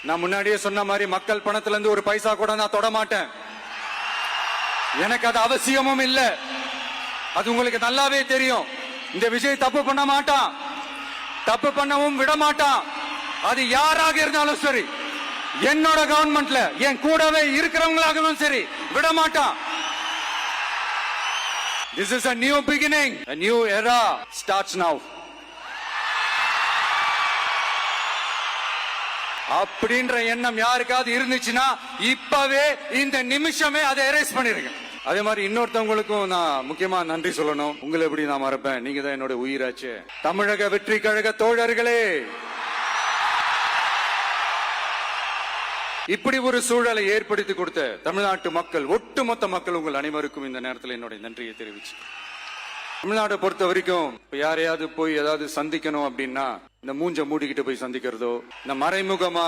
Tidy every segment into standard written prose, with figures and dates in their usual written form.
நான் முன்னாடியே சொன்ன மாதிரி மக்கள் பணத்துல இருந்து ஒரு பைசா கூட நான் தொட மாட்டேன். எனக்கு அது அவசியமும் இல்ல. அது உங்களுக்கு நல்லாவே தெரியும். இந்த விஜய் தப்பு பண்ண மாட்டான், தப்பு பண்ணவும் விட மாட்டான். அது யாராக இருந்தாலும் சரி, என்னோட கவர்மெண்ட்ல என் கூடவே இருக்கிறவங்களாகவும் சரி விட மாட்டான். This is a new beginning. A new era starts now. அப்படின்ற எண்ணம் யாருக்காவது இருந்துச்சுன்னா இப்பவே இந்த நிமிஷமே அதை எரேஸ் பண்ணிருங்க. அதே மாதிரி இன்னொருத்தவங்களுக்கும் நான் முக்கியமா நன்றி சொல்லணும். உங்களை எப்படி நான் மறப்பேன்? நீங்க தான் என்னோட உயிராச்சு. தமிழக வெற்றி கழக தோழர்களே, இப்படி ஒரு சூழலை ஏற்படுத்தி கொடுத்த தமிழ்நாட்டு மக்கள், ஒட்டுமொத்த மக்கள், உங்கள் அனைவருக்கும் இந்த நேரத்தில் என்னுடைய நன்றியை தெரிவிச்சு. தமிழ்நாட்டை பொறுத்த வரைக்கும் யாரையாவது போய் ஏதாவது சந்திக்கணும் அப்படின்னா இந்த மூஞ்ச மூடிக்கிட்டு போய் சந்திக்கிறதோ, இந்த மறைமுகமா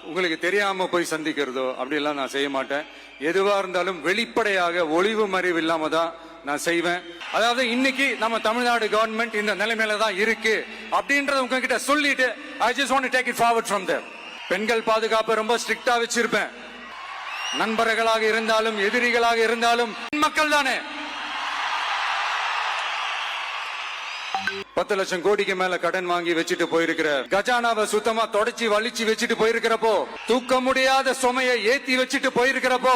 உங்களுக்கு தெரியாம போய் சந்திக்கிறதோ அப்படி எல்லாம் நான் செய்ய மாட்டேன். எதுவா இருந்தாலும் வெளிப்படையாக ஒளிவு மறைவு இல்லாம தான் நான் செய்வேன். அதாவது இன்னைக்கு நம்ம தமிழ்நாடு கவர்மெண்ட் இந்த நிலைமையில தான் இருக்கு அப்படின்றத உங்ககிட்ட சொல்லிட்டு I just want to take it forward from there. பெண்கள் பாதுகாப்பை ரொம்ப ஸ்ட்ரிக்டா வச்சிருப்பேன். நண்பர்களாக இருந்தாலும் எதிரிகளாக இருந்தாலும் மக்கள் தானே. 10 லட்சம் கோடிக்கு மேல கடன் வாங்கி வச்சுட்டு போயிருக்கிற கஜானாவை சுத்தமா தொடச்சி வலிச்சு வச்சுட்டு போயிருக்கிறப்போ, தூக்க முடியாத சுமையை ஏத்தி வச்சுட்டு போயிருக்கிறப்போ,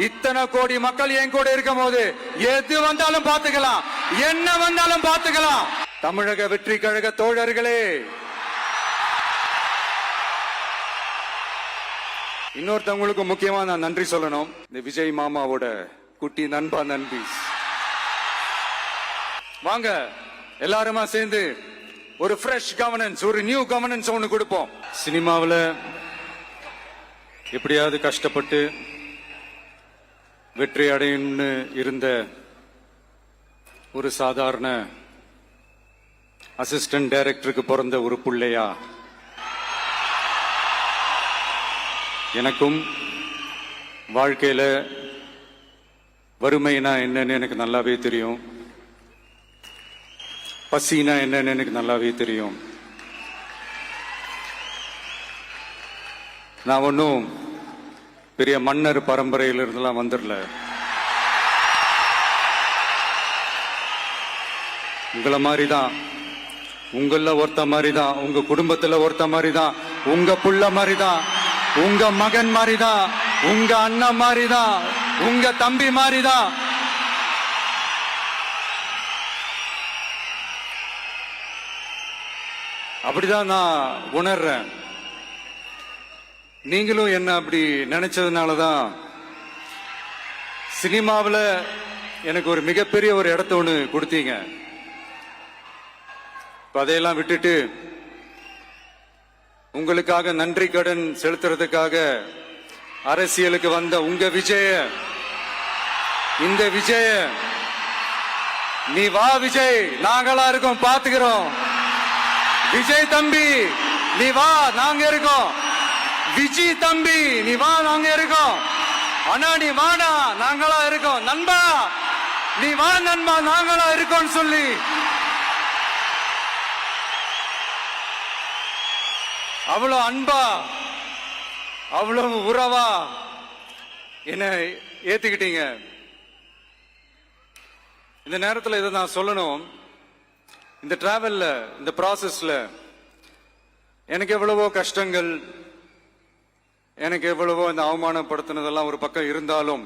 இத்தனை கோடி மக்கள் என் கூட இருக்கும் போது எது வந்தாலும் பாத்துக்கலாம், என்ன வந்தாலும் பாத்துக்கலாம். தமிழக வெற்றி கழக தோழர்களே, இன்னொருத்தவங்களுக்கு முக்கியமா நான் நன்றி சொல்லணும். இந்த விஜய் மாமாவோட குட்டி நண்பா நண்பி, வாங்க எல்லாருமா சேர்ந்து ஒரு ஃப்ரெஷ் கவர்னன்ஸ், ஒரு நியூ கவர்னன்ஸ் ஒன்னு கொடுப்போம். சினிமாவில் எப்படியாவது கஷ்டப்பட்டு வெற்றி அடையணும்னு இருந்த ஒரு சாதாரண அசிஸ்டன்ட் டைரக்டருக்கு பிறந்த ஒரு புள்ளையா எனக்கும் வாழ்க்கையில வறுமைனா என்னன்னு எனக்கு நல்லாவே தெரியும், பசினா என்னன்னு எனக்கு நல்லாவே தெரியும். நான் ஒன்னும் பெரிய மன்னர் பரம்பரையில இருந்தெல்லாம் வந்துடல. உங்களை மாதிரிதான், உங்கள ஒருத்த மாதிரிதான், உங்க குடும்பத்துல ஒருத்த மாதிரிதான், உங்க புள்ள மாதிரிதான், உங்க மகன் மாதிரிதான், உங்க அண்ணன் மாதிரிதான், உங்க தம்பி மாதிரிதான். அப்படிதான் நான் உணர்றேன். நீங்களும் என்ன அப்படி நினைச்சதுனாலதான் சினிமாவில் எனக்கு ஒரு மிகப்பெரிய ஒரு இடத்த ஒண்ணு கொடுத்தீங்க. அதையெல்லாம் விட்டுட்டு உங்களுக்காக நன்றி கடன் செலுத்துறதுக்காக அரசியலுக்கு வந்த உங்க விஜய, இந்த விஜய, நீ வா விஜய், நாங்களா இருக்கோம், பாத்துக்கிறோம். விஜய் தம்பி நீ வா, நாங்க இருக்கோம். விஜய் தம்பி நீ வா, நாங்க இருக்கோம். அண்ணா நீ வாடா, நாங்களா இருக்கோம். நண்பா நீ வா நண்பா, நாங்களா இருக்கோம் சொல்லி அவ்வளவு அன்பா, அவ்வளவு உறவா என்ன ஏத்துக்கிட்டீங்க. இந்த நேரத்தில் இதை நான் சொல்லணும். இந்த டிராவல்ல, இந்த ப்ராசஸ்ல எனக்கு எவ்வளவோ கஷ்டங்கள், எனக்கு எவ்வளவோ இந்த அவமானப்படுத்தினதெல்லாம் ஒரு பக்கம் இருந்தாலும்,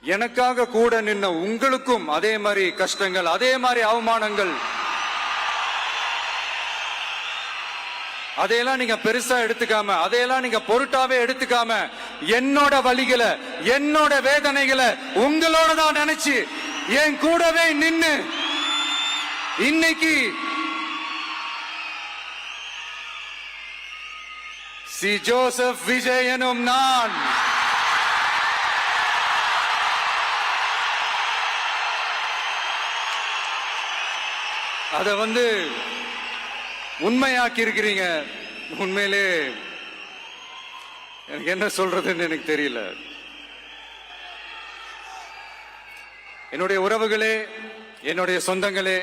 எனக்காக கூட நின்ன உங்களுக்கும் அதே மாதிரி கஷ்டங்கள், அதே மாதிரி அவமானங்கள், அதையெல்லாம் நீங்க பெருசா எடுத்துக்காம, அதையெல்லாம் நீங்க பொருட்டாவே எடுத்துக்காம, என்னோட வலிகளை, என்னோட வேதனைகளை உங்களோட தான் நினைச்சு என் கூடவே நின்னு இன்னைக்கு சி ஜோசப் விஜய் எனும் நான் அத உண்மையாக்கி இருக்கிறீங்க. உண்மையிலே எனக்கு என்ன சொல்றதுன்னு எனக்கு தெரியல. என்னுடைய உறவுகளே, என்னுடைய சொந்தங்களே,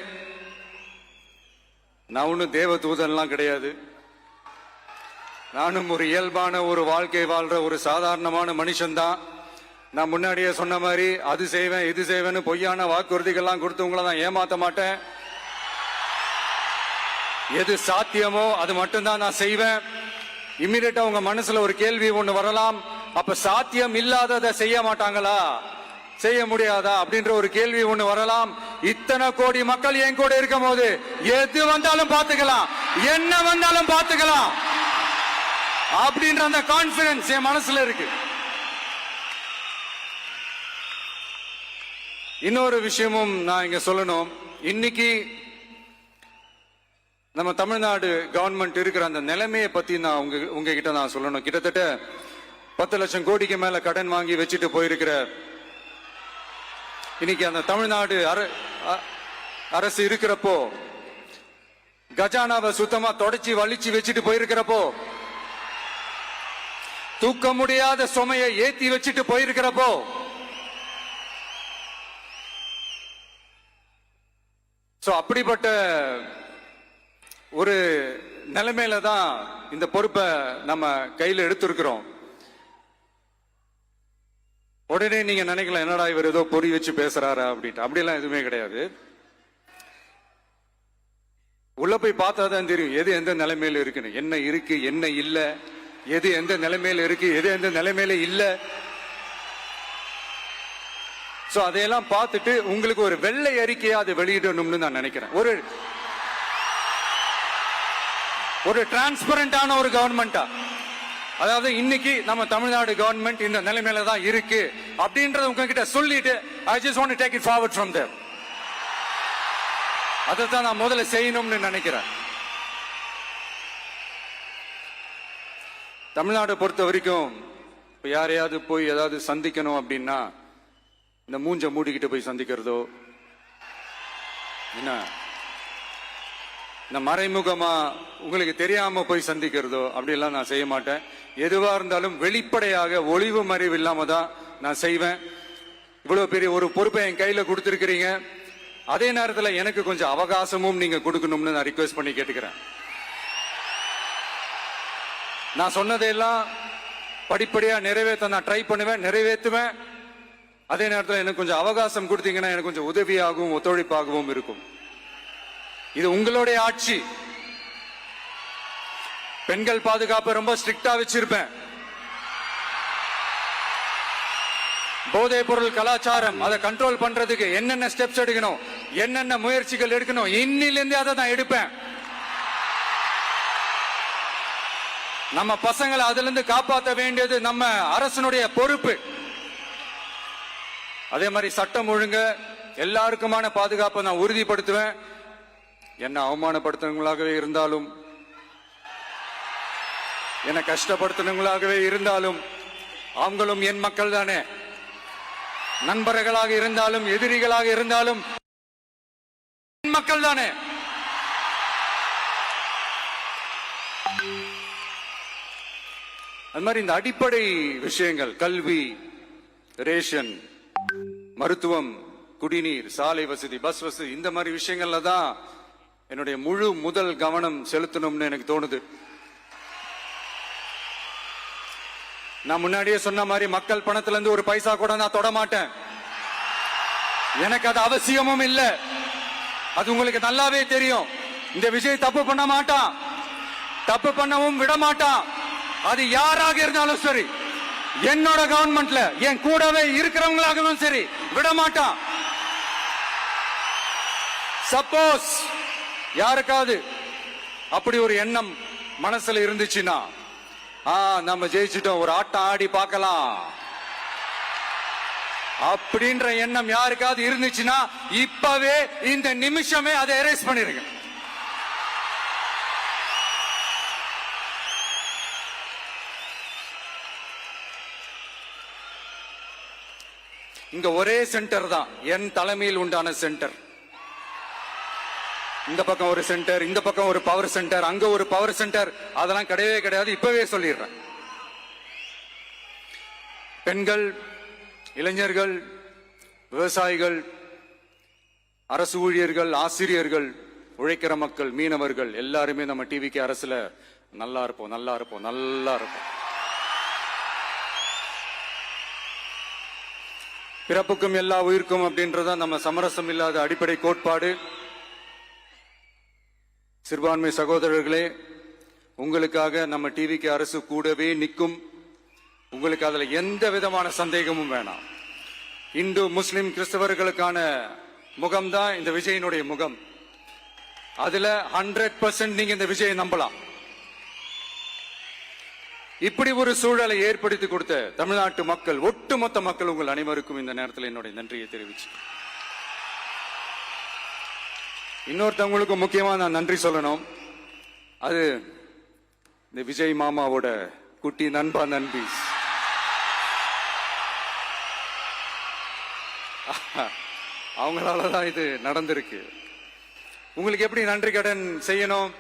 நான் ஒன்னும் தேவ தூதன்லாம் கிடையாது. நானும் ஒரு இயல்பான ஒரு வாழ்க்கை வாழ்ற ஒரு சாதாரணமான மனுஷன்தான். நான் முன்னாடியே சொன்ன மாதிரி அது செய்வேன் இது செய்வேன்னு பொய்யான வாக்குறுதிகள்லாம் கொடுத்து உங்களை நான் ஏமாத்த மாட்டேன். எது சாத்தியமோ அது மட்டும்தான் நான் செய்வேன். இம்மிடியட்டா உங்க மனசுல ஒரு கேள்வி ஒண்ணு வரலாம், அப்ப சாத்தியம் இல்லாததை செய்ய மாட்டாங்களா, செய்ய முடியாதா அப்படின்ற ஒரு கேள்வி ஒண்ணு வரலாம். இத்தனை கோடி மக்கள் என் கூட இருக்கும் போது எது வந்தாலும் பாத்துக்கலாம், என்ன வந்தாலும் பாத்துக்கலாம் அப்படின்ற அந்த கான்பிடன்ஸ் என் மனசுல இருக்கு. இன்னொரு விஷயமும் நான் இங்க சொல்லணும். இன்னைக்கு நம்ம தமிழ்நாடு கவர்மெண்ட் இருக்கிற அந்த நிலைமையை பத்தி நான் உங்ககிட்ட நான் சொல்லணும். கிட்டத்தட்ட 10 லட்சம் கோடிக்கு மேல கடன் வாங்கி வச்சுட்டு போயிருக்கிற இன்னைக்கு அந்த தமிழ்நாடு அரசு இருக்கிறப்போ, கஜானாவை சுத்தமா தொடச்சி வலிச்சு வச்சுட்டு போயிருக்கிறப்போ, தூக்க முடியாத சுமையை ஏத்தி வச்சுட்டு போயிருக்கிறப்போ, அப்படிப்பட்ட ஒரு நிலைமையில தான் இந்த பொறுப்பை நம்ம கையில் எடுத்திருக்கிறோம். உடனே நீங்க நினைக்கலாம், என்னடா இவர் ஏதோ பொறி வச்சு பேசுறாரா அப்படின்ட்டு. அப்படிலாம் எதுவுமே கிடையாது. உள்ள போய் பார்த்தாதான் தெரியும் எது எந்த நிலைமையில இருக்குன்னு, என்ன இருக்கு என்ன இல்ல, எது எந்த நிலைமையில இருக்கு எது எந்த நிலைமையில இல்ல. சோ அதையெல்லாம் பார்த்துட்டு உங்களுக்கு ஒரு வெள்ளை அறிக்கையா அதை வெளியிடணும்னு நான் நினைக்கிறேன். ஒரு டிரான்ஸ்பரண்டான ஒரு கவர்மெண்டா, அதாவது இன்னைக்கு நம்ம தமிழ்நாடு கவர்மெண்ட் இந்த நிலைமையில தான் இருக்கு அப்படின்றத உங்ககிட்ட சொல்லிட்டு I just want to take it forward from there. அதைத்தான் நான் முதல்ல செய்யணும்னு நினைக்கிறேன். தமிழ்நாடு பொறுத்த வரைக்கும் யாரையாவது போய் ஏதாவது சந்திக்கணும் அப்படின்னா இந்த மூஞ்ச மூடிக்கிட்டு போய் சந்திக்கிறதோ, என்ன இந்த மறைமுகமா உங்களுக்கு தெரியாம போய் சந்திக்கிறதோ அப்படிலாம் நான் செய்ய மாட்டேன். எதுவா இருந்தாலும் வெளிப்படையாக ஒளிவு மறைவு இல்லாம தான் நான் செய்வேன். இவ்வளவு பெரிய ஒரு பொறுப்பை என் கையில கொடுத்திருக்கிறீங்க, அதே நேரத்தில் எனக்கு கொஞ்சம் அவகாசமும் நீங்க கொடுக்கணும்னு நான் ரிக்வெஸ்ட் பண்ணி கேட்டுக்கிறேன். நான் சொன்னதையெல்லாம் படிப்படியா நிறைவேற்ற நான் ட்ரை பண்ணுவேன், நிறைவேற்றுவேன். அதே நேரத்தில் எனக்கு கொஞ்சம் அவகாசம் கொடுத்தீங்கன்னா எனக்கு கொஞ்சம் உதவியாகவும் ஒத்துழைப்பாகவும் இருக்கும். இது உங்களுடைய ஆட்சி. பெண்கள் பாதுகாப்பை ரொம்ப ஸ்ட்ரிக்டா வச்சிருப்பேன். போதைப் பொருள் கலாச்சாரம் அதை கண்ட்ரோல் பண்றதுக்கு என்னென்ன ஸ்டெப்ஸ் எடுக்கணும், என்னென்ன முயற்சிகள் எடுக்கணும், இன்னிலிருந்தே அதை நான் எடுப்பேன். நம்ம பசங்களை அதுல இருந்து காப்பாற்ற வேண்டியது நம்ம அரசனுடைய பொறுப்பு. அதே மாதிரி சட்டம் ஒழுங்கு எல்லாருக்குமான பாதுகாப்பை நான் உறுதிப்படுத்துவேன். என்ன அவமானப்படுத்துறவங்களாகவே இருந்தாலும், என்ன கஷ்டப்படுத்துறவங்களாகவே இருந்தாலும், அவங்களும் என் மக்கள் தானே. நண்பர்களாக இருந்தாலும் எதிரிகளாக இருந்தாலும் என் மக்கள் தானே. அது மாதிரி இந்த அடிப்படை விஷயங்கள், கல்வி, ரேஷன், மருத்துவம், குடிநீர், சாலை வசதி, பஸ் வசதி, இந்த மாதிரி விஷயங்கள்ல தான் என்னுடைய முழு முதல் கவனம் செலுத்தணும்னு எனக்கு தோணுது. நான் முன்னாடியே சொன்ன மாதிரி மக்கள் பணத்துல இருந்து ஒரு பைசா கூட நான் தொட மாட்டேன். எனக்கு அது அவசியமும் இல்லை. அது உங்களுக்கு நல்லாவே தெரியும். இந்த விஷயம் தப்பு பண்ண மாட்டான், தப்பு பண்ணவும் விட மாட்டான். அது யாராக இருந்தாலும் சரி, என்னோட கவர்மெண்ட்ல என் கூடவே இருக்கிறவங்களாகவும் சரி, விட மாட்டான். சப்போஸ் யாருக்காவது அப்படி ஒரு எண்ணம் மனசுல இருந்துச்சுன்னா, நம்ம ஜெயிச்சிட்டோம், ஒரு ஆட்டம் ஆடி பார்க்கலாம் அப்படின்ற எண்ணம் யாருக்காவது இருந்துச்சுன்னா இப்பவே இந்த நிமிஷமே அதை எரேஸ் பண்ணிருங்க. இங்க ஒரே சென்டர் தான், என் தலைமையில் உண்டான சென்டர். இந்த பக்கம் ஒரு சென்டர், இந்த பக்கம் ஒரு பவர் சென்டர், அங்க ஒரு பவர் சென்டர், அதெல்லாம் கிடையவே கிடையாது. இப்பவே சொல்லிடுறேன். பெண்கள், இளைஞர்கள், விவசாயிகள், அரசு ஊழியர்கள், ஆசிரியர்கள், உழைக்கிற மக்கள், மீனவர்கள் எல்லாருமே நம்ம டிவிக்கு அரசுல நல்லா இருப்போம், நல்லா இருப்போம், நல்லா இருப்போம். பிறப்புக்கும் எல்லா உயிர்க்கும் அப்படின்றத நம்ம சமரசம் இல்லாத அடிப்படை கோட்பாடு. சிறுபான்மை சகோதரர்களே, உங்களுக்காக நம்ம டிவிக்கு அரசு கூடவே நிற்கும். உங்களுக்கு அதுல எந்த விதமான சந்தேகமும் வேணாம். இந்து முஸ்லிம் கிறிஸ்தவர்களுக்கான முகம்தான் இந்த விஜயனுடைய முகம். அதுல 100% நீங்க இந்த விஜயை நம்பலாம். இப்படி ஒரு சூழலை ஏற்படுத்தி கொடுத்த தமிழ்நாட்டு மக்கள், ஒட்டுமொத்த மக்கள், உங்கள் அனைவருக்கும் இந்த நேரத்தில் என்னுடைய நன்றியை தெரிவிச்சு, இன்னொருத்தவங்களுக்கு முக்கியமா நான் நன்றி சொல்லணும். அது இந்த விஜய் மாமாவோட குட்டி நண்பா நண்பி. அவங்களாலதான் இது நடந்திருக்கு. உங்களுக்கு எப்படி நன்றி கடன் செய்யணும்?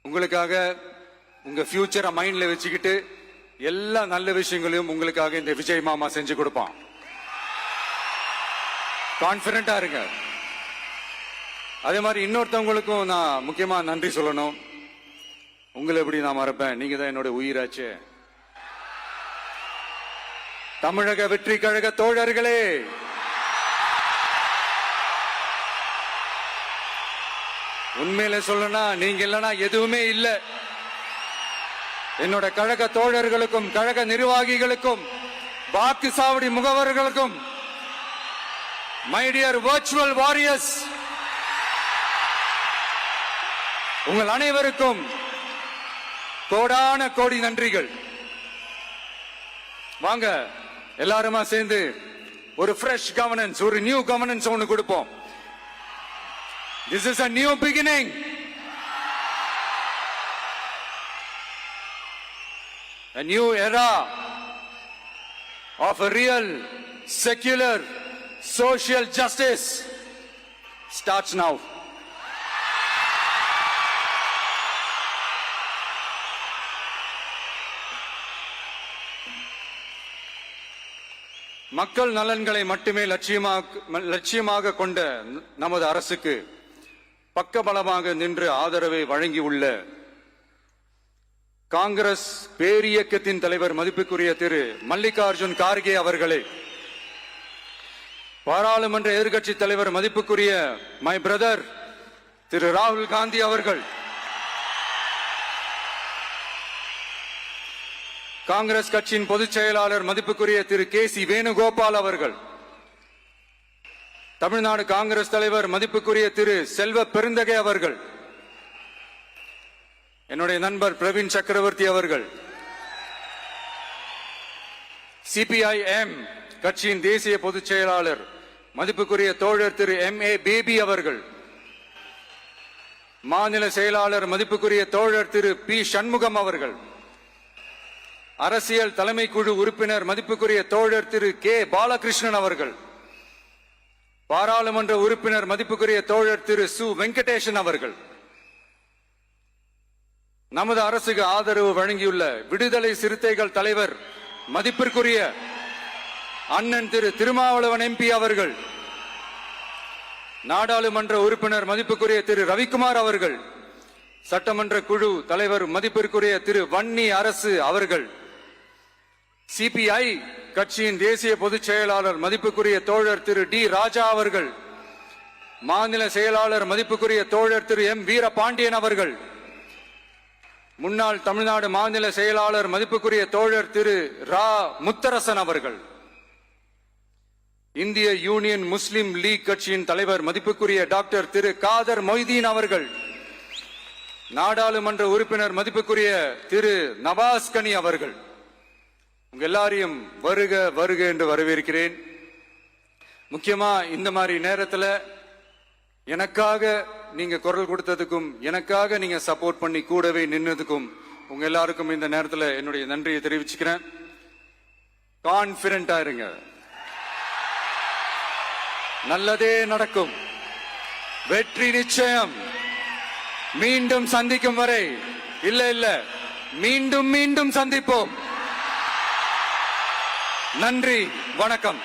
உங்களுக்காக உங்க ஃபியூச்சரை மைண்ட்ல வச்சுக்கிட்டு எல்லா நல்ல விஷயங்களையும் உங்களுக்காக இந்த விஜய் மாமா செஞ்சு கொடுப்பான். கான்பிடண்டா இருங்க. அதே மாதிரி இன்னொருத்தவங்களுக்கும் நான் முக்கியமா நன்றி சொல்லணும். உங்களை எப்படி நான் மறப்பேன்? நீங்க தான் என்னோட உயிராச்சு. தமிழக வெற்றி கழக தோழர்களே, உண்மையில சொல்லணும்னா நீங்க இல்லைன்னா எதுவுமே இல்லை. என்னோட கழக தோழர்களுக்கும் கழக நிர்வாகிகளுக்கும் வாக்கு சாவடி முகவர்களுக்கும், மை டியர் வர்ச்சுவல் வாரியர்ஸ், உங்கள் அனைவருக்கும் கோடான கோடி நன்றிகள். வாங்க எல்லாருமா சேர்ந்து ஒரு ஃப்ரெஷ் கவர்னன்ஸ், ஒரு நியூ கவர்னன்ஸ் ஒன்னு கொடுப்போம். This is a new beginning. A new era of a real, secular, social justice starts now. மக்கள் நலன்களை மட்டுமே லட்சியமாக கொண்ட நமது அரசுக்கு பக்கபலமாக நின்று ஆதரவை வழங்கியுள்ள காங்கிரஸ் பேரியக்கத்தின் தலைவர் மதிப்புக்குரிய திரு மல்லிகார்ஜுன் கார்கே அவர்களே, பாராளுமன்ற எதிர்க்கட்சி தலைவர் மதிப்புக்குரிய மை பிரதர் திரு ராகுல் காந்தி அவர்கள், காங்கிரஸ் கட்சியின் பொதுச் செயலாளர் மதிப்புக்குரிய திரு கே.சி. வேணுகோபால் அவர்கள், தமிழ்நாடு காங்கிரஸ் தலைவர் மதிப்புக்குரிய திரு செல்வ பெருந்தகை அவர்கள், என்னுடைய நண்பர் பிரவீன் சக்கரவர்த்தி அவர்கள், சிபிஐஎம் கட்சியின் தேசிய பொதுச் செயலாளர் மதிப்புக்குரிய தோழர் திரு M.A. பேபி அவர்கள், மாநில செயலாளர் மதிப்புக்குரிய தோழர் திரு பி. சண்முகம் அவர்கள், அரசியல் தலைமை குழு உறுப்பினர் மதிப்புக்குரிய தோழர் திரு கே. பாலகிருஷ்ணன் அவர்கள், பாராளுமன்ற உறுப்பினர் மதிப்புக்குரிய தோழர் திரு சு. வெங்கடேசன் அவர்கள், நமது அரசுக்கு ஆதரவு வழங்கியுள்ள விடுதலை சிறுத்தைகள் தலைவர் மதிப்பிற்குரிய அண்ணன் திரு திருமாவளவன் MP அவர்கள், நாடாளுமன்ற உறுப்பினர் மதிப்புக்குரிய திரு ரவிக்குமார் அவர்கள், சட்டமன்ற குழு தலைவர் மதிப்பிற்குரிய திரு வன்னி அரசு அவர்கள், சிபிஐ கட்சியின் தேசிய பொதுச் செயலாளர் மதிப்புக்குரிய தோழர் திரு டி. ராஜா அவர்கள், மாநில செயலாளர் மதிப்புக்குரிய தோழர் திரு M. வீரபாண்டியன் அவர்கள், முன்னாள் தமிழ்நாடு மாநில செயலாளர் மதிப்புக்குரிய தோழர் திரு ரா. முத்தரசன் அவர்கள், இந்திய யூனியன் முஸ்லிம் லீக் கட்சியின் தலைவர் மதிப்புக்குரிய டாக்டர் திரு காதர் மொய்தீன் அவர்கள், நாடாளுமன்ற உறுப்பினர் மதிப்புக்குரிய திரு நவாஸ் கனி அவர்கள், உங்க எல்லாரையும் வருக வருக என்று வரவேற்கிறேன். முக்கியமா இந்த மாதிரி நேரத்தில் எனக்காக நீங்க குரல் கொடுத்ததுக்கும், எனக்காக நீங்க சப்போர்ட் பண்ணி கூடவே நின்னதுக்கும் உங்க எல்லாருக்கும் இந்த நேரத்தில் என்னுடைய நன்றியை தெரிவிச்சுக்கிறேன். கான்பிடண்டா இருங்க, நல்லதே நடக்கும், வெற்றி நிச்சயம். மீண்டும் சந்திக்கும் வரை, இல்ல மீண்டும் மீண்டும் சந்திப்போம். நன்றி, வணக்கம்.